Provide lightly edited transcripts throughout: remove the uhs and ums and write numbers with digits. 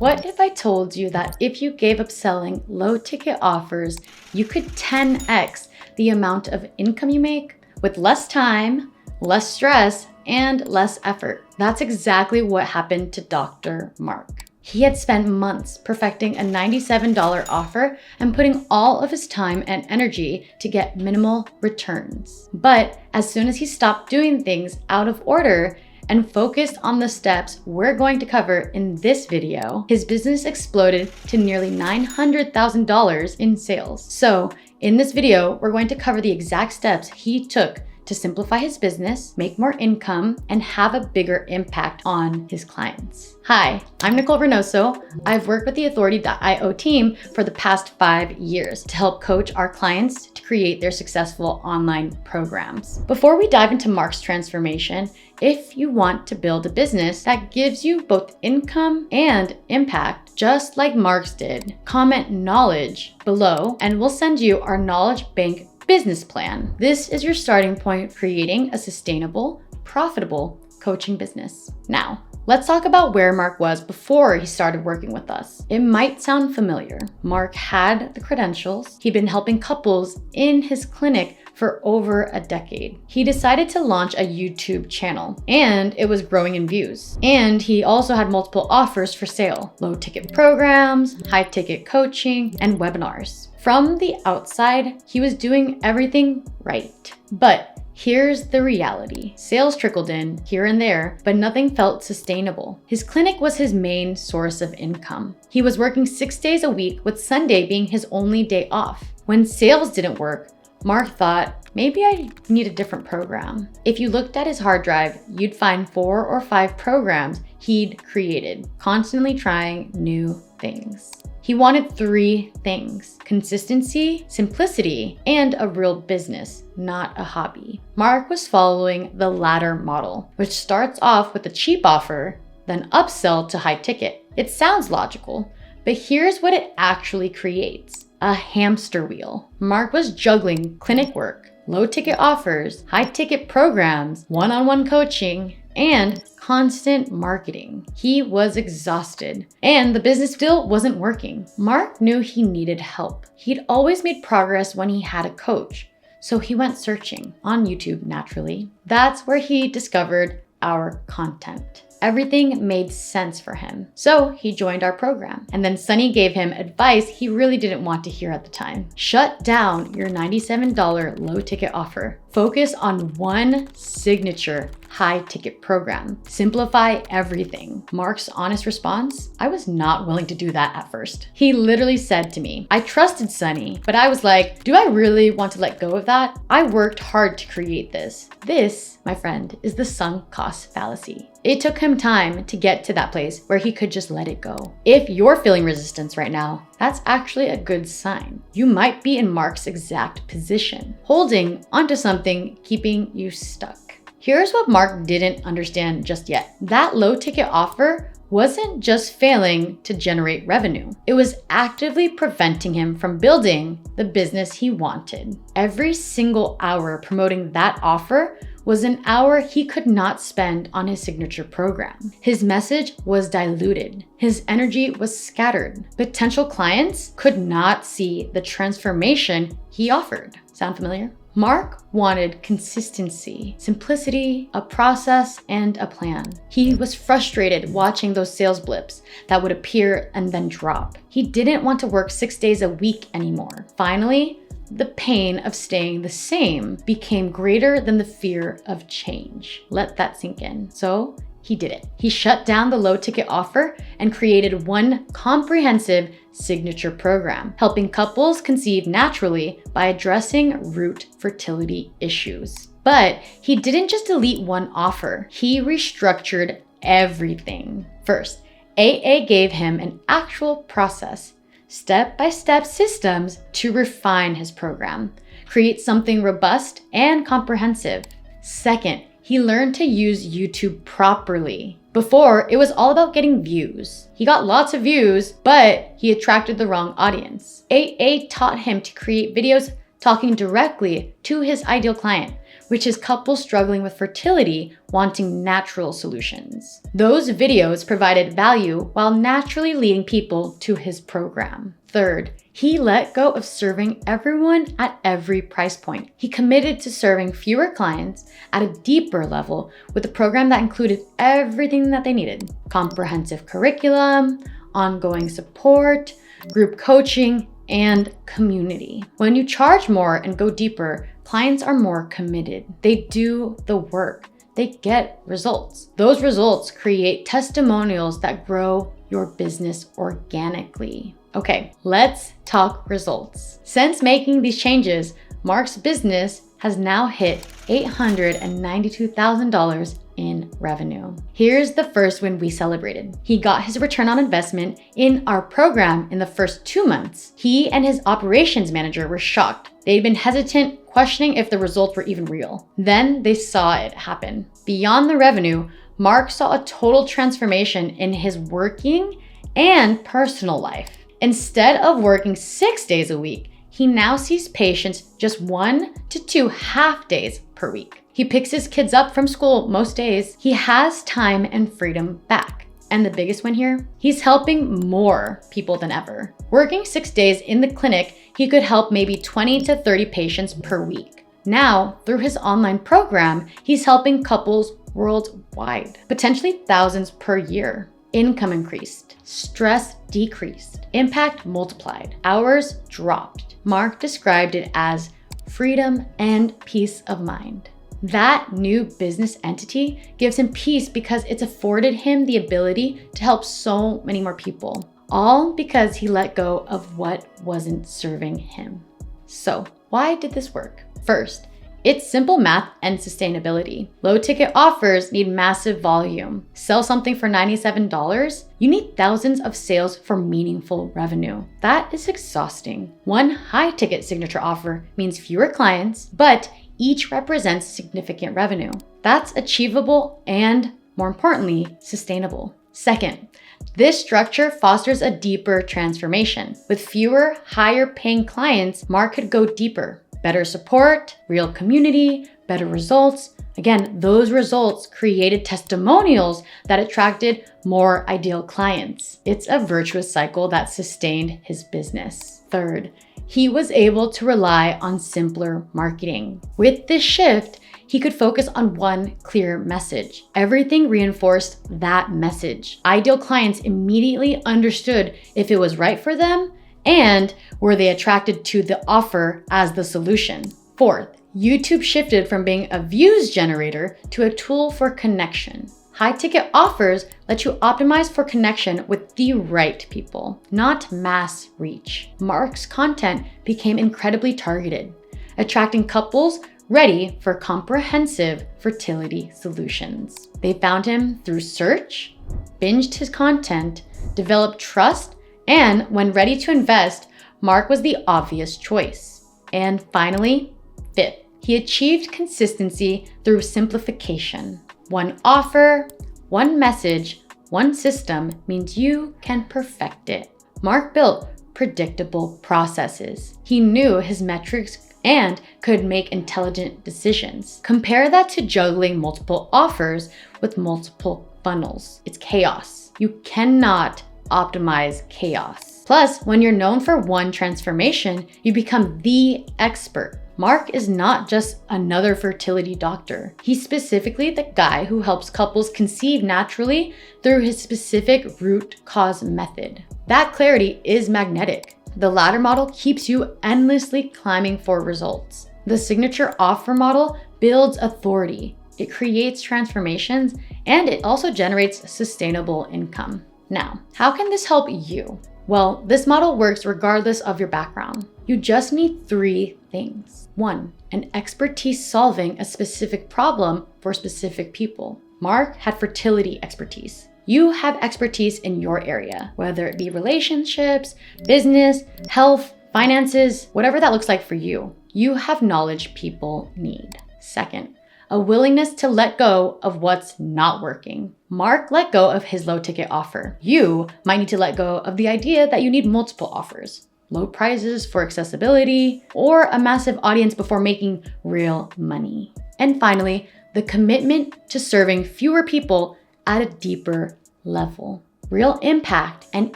What if I told you that if you gave up selling low-ticket offers, you could 10x the amount of income you make with less time, less stress, and less effort? That's exactly what happened to Dr. Mark. He had spent months perfecting a $97 offer and putting all of his time and energy to get minimal returns. But as soon as he stopped doing things out of order and focused on the steps we're going to cover in this video, his business exploded to nearly $900,000 in sales. So in this video, we're going to cover the exact steps he took to simplify his business, make more income, and have a bigger impact on his clients. Hi, I'm Nicole Reynoso. I've worked with the Authority.io team for the past 5 years to help coach our clients to create their successful online programs. Before we dive into Mark's transformation, if you want to build a business that gives you both income and impact, just like Mark's did, comment knowledge below and we'll send you our knowledge bank business plan. This is your starting point creating a sustainable, profitable coaching business. Now, let's talk about where Mark was before he started working with us. It might sound familiar. Mark had the credentials. He'd been helping couples in his clinic for over a decade. He decided to launch a YouTube channel and it was growing in views. And he also had multiple offers for sale: low ticket programs, high ticket coaching, and webinars. From the outside, he was doing everything right. But here's the reality. Sales trickled in here and there, but nothing felt sustainable. His clinic was his main source of income. He was working 6 days a week, with Sunday being his only day off. When sales didn't work, Mark thought, maybe I need a different program. If you looked at his hard drive, you'd find 4 or 5 programs he'd created, constantly trying new things. He wanted 3 things: consistency, simplicity, and a real business, not a hobby. Mark was following the latter model, which starts off with a cheap offer, then upsell to high ticket. It sounds logical, but here's what it actually creates: a hamster wheel. Mark was juggling clinic work, low ticket offers, high ticket programs, one-on-one coaching, and constant marketing. He was exhausted and the business still wasn't working. Mark knew he needed help. He'd always made progress when he had a coach, so he went searching on YouTube naturally. That's where he discovered our content. Everything made sense for him. So he joined our program. And then Sunny gave him advice he really didn't want to hear at the time. Shut down your $97 low ticket offer. Focus on one signature high ticket program. Simplify everything. Mark's honest response: I was not willing to do that at first. He literally said to me, I trusted Sunny, but I was like, do I really want to let go of that? I worked hard to create this. This, my friend, is the sunk cost fallacy. It took him time to get to that place where he could just let it go. If you're feeling resistance right now, that's actually a good sign. You might be in Mark's exact position, holding onto something, keeping you stuck. Here's what Mark didn't understand just yet. That low ticket offer wasn't just failing to generate revenue. It was actively preventing him from building the business he wanted. Every single hour promoting that offer was an hour he could not spend on his signature program. His message was diluted. His energy was scattered. Potential clients could not see the transformation he offered. Sound familiar? Mark wanted consistency, simplicity, a process, and a plan. He was frustrated watching those sales blips that would appear and then drop. He didn't want to work 6 days a week anymore. Finally, the pain of staying the same became greater than the fear of change. Let that sink in. So he did it. He shut down the low ticket offer and created one comprehensive signature program, helping couples conceive naturally by addressing root fertility issues. But he didn't just delete one offer. He restructured everything. First, AA gave him an actual process, step-by-step systems to refine his program, create something robust and comprehensive. Second, he learned to use YouTube properly. Before, it was all about getting views. He got lots of views, but he attracted the wrong audience. AA taught him to create videos talking directly to his ideal client, which is couples struggling with fertility wanting natural solutions. Those videos provided value while naturally leading people to his program. Third, he let go of serving everyone at every price point. He committed to serving fewer clients at a deeper level with a program that included everything that they needed: comprehensive curriculum, ongoing support, group coaching, and community. When you charge more and go deeper, clients are more committed. They do the work. They get results. Those results create testimonials that grow your business organically. Okay, let's talk results. Since making these changes, Mark's business has now hit $892,000 in revenue. Here's the first win we celebrated. He got his return on investment in our program in the first 2 months. He and his operations manager were shocked. They'd been hesitant, questioning if the results were even real. Then they saw it happen. Beyond the revenue, Mark saw a total transformation in his working and personal life. Instead of working 6 days a week, he now sees patients just 1 to 2 half days per week. He picks his kids up from school most days. He has time and freedom back. And the biggest win here, he's helping more people than ever. Working 6 days in the clinic, he could help maybe 20 to 30 patients per week. Now, through his online program, he's helping couples worldwide, potentially thousands per year. Income increased, stress decreased, impact multiplied, hours dropped. Mark described it as freedom and peace of mind. That new business entity gives him peace because it's afforded him the ability to help so many more people, all because he let go of what wasn't serving him. So, why did this work? First, it's simple math and sustainability. Low ticket offers need massive volume. Sell something for $97, you need thousands of sales for meaningful revenue. That is exhausting. One high ticket signature offer means fewer clients, but each represents significant revenue. That's achievable and, more importantly, sustainable. Second, this structure fosters a deeper transformation. With fewer, higher paying clients, Mark could go deeper. Better support, real community, better results. Again, those results created testimonials that attracted more ideal clients. It's a virtuous cycle that sustained his business. Third, he was able to rely on simpler marketing. With this shift, he could focus on one clear message. Everything reinforced that message. Ideal clients immediately understood if it was right for them and were they attracted to the offer as the solution. Fourth, YouTube shifted from being a views generator to a tool for connection. High-ticket offers let you optimize for connection with the right people, not mass reach. Mark's content became incredibly targeted, attracting couples ready for comprehensive fertility solutions. They found him through search, binged his content, developed trust, and when ready to invest, Mark was the obvious choice. And finally, fifth, he achieved consistency through simplification. One offer, one message, one system means you can perfect it. Mark built predictable processes. He knew his metrics and could make intelligent decisions. Compare that to juggling multiple offers with multiple funnels. It's chaos. You cannot optimize chaos. Plus, when you're known for one transformation, you become the expert. Mark is not just another fertility doctor. He's specifically the guy who helps couples conceive naturally through his specific root cause method. That clarity is magnetic. The ladder model keeps you endlessly climbing for results. The signature offer model builds authority. It creates transformations, and it also generates sustainable income. Now, how can this help you? Well, this model works regardless of your background. You just need 3 things. 1, an expertise solving a specific problem for specific people. Mark had fertility expertise. You have expertise in your area, whether it be relationships, business, health, finances, whatever that looks like for you. You have knowledge people need. Second, a willingness to let go of what's not working. Mark let go of his low ticket offer. You might need to let go of the idea that you need multiple offers. low prices for accessibility, or a massive audience before making real money. And finally, the commitment to serving fewer people at a deeper level. Real impact and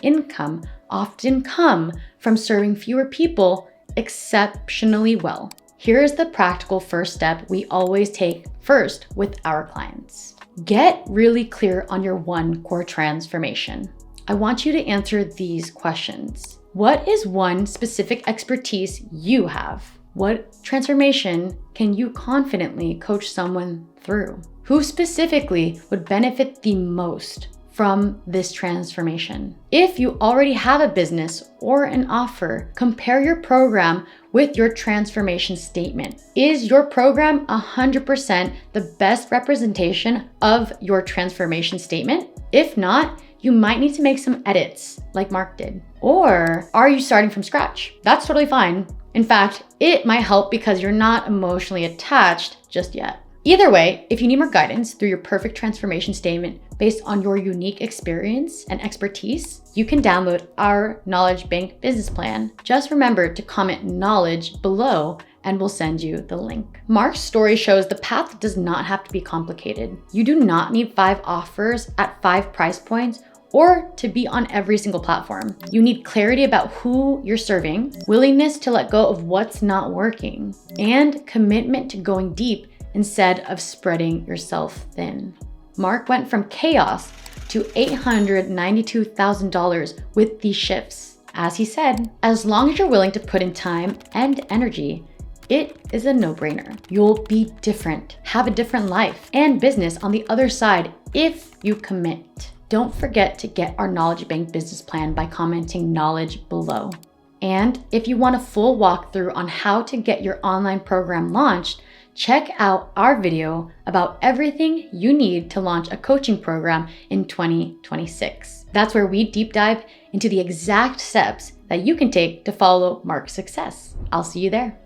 income often come from serving fewer people exceptionally well. Here is the practical first step we always take first with our clients. Get really clear on your one core transformation. I want you to answer these questions. What is one specific expertise you have? What transformation can you confidently coach someone through? Who specifically would benefit the most from this transformation? If you already have a business or an offer, compare your program with your transformation statement. Is your program 100% the best representation of your transformation statement? If not, you might need to make some edits like Mark did. Or are you starting from scratch? That's totally fine. In fact, it might help because you're not emotionally attached just yet. Either way, if you need more guidance through your perfect transformation statement based on your unique experience and expertise, you can download our Knowledge Bank business plan. Just remember to comment knowledge below and we'll send you the link. Mark's story shows the path does not have to be complicated. You do not need 5 offers at 5 price points or to be on every single platform. You need clarity about who you're serving, willingness to let go of what's not working, and commitment to going deep instead of spreading yourself thin. Mark went from chaos to $892,000 with these shifts. As he said, as long as you're willing to put in time and energy, it is a no-brainer. You'll be different, have a different life and business on the other side if you commit. Don't forget to get our Knowledge Bank business plan by commenting knowledge below. And if you want a full walkthrough on how to get your online program launched, check out our video about everything you need to launch a coaching program in 2026. That's where we deep dive into the exact steps that you can take to follow Mark's success. I'll see you there.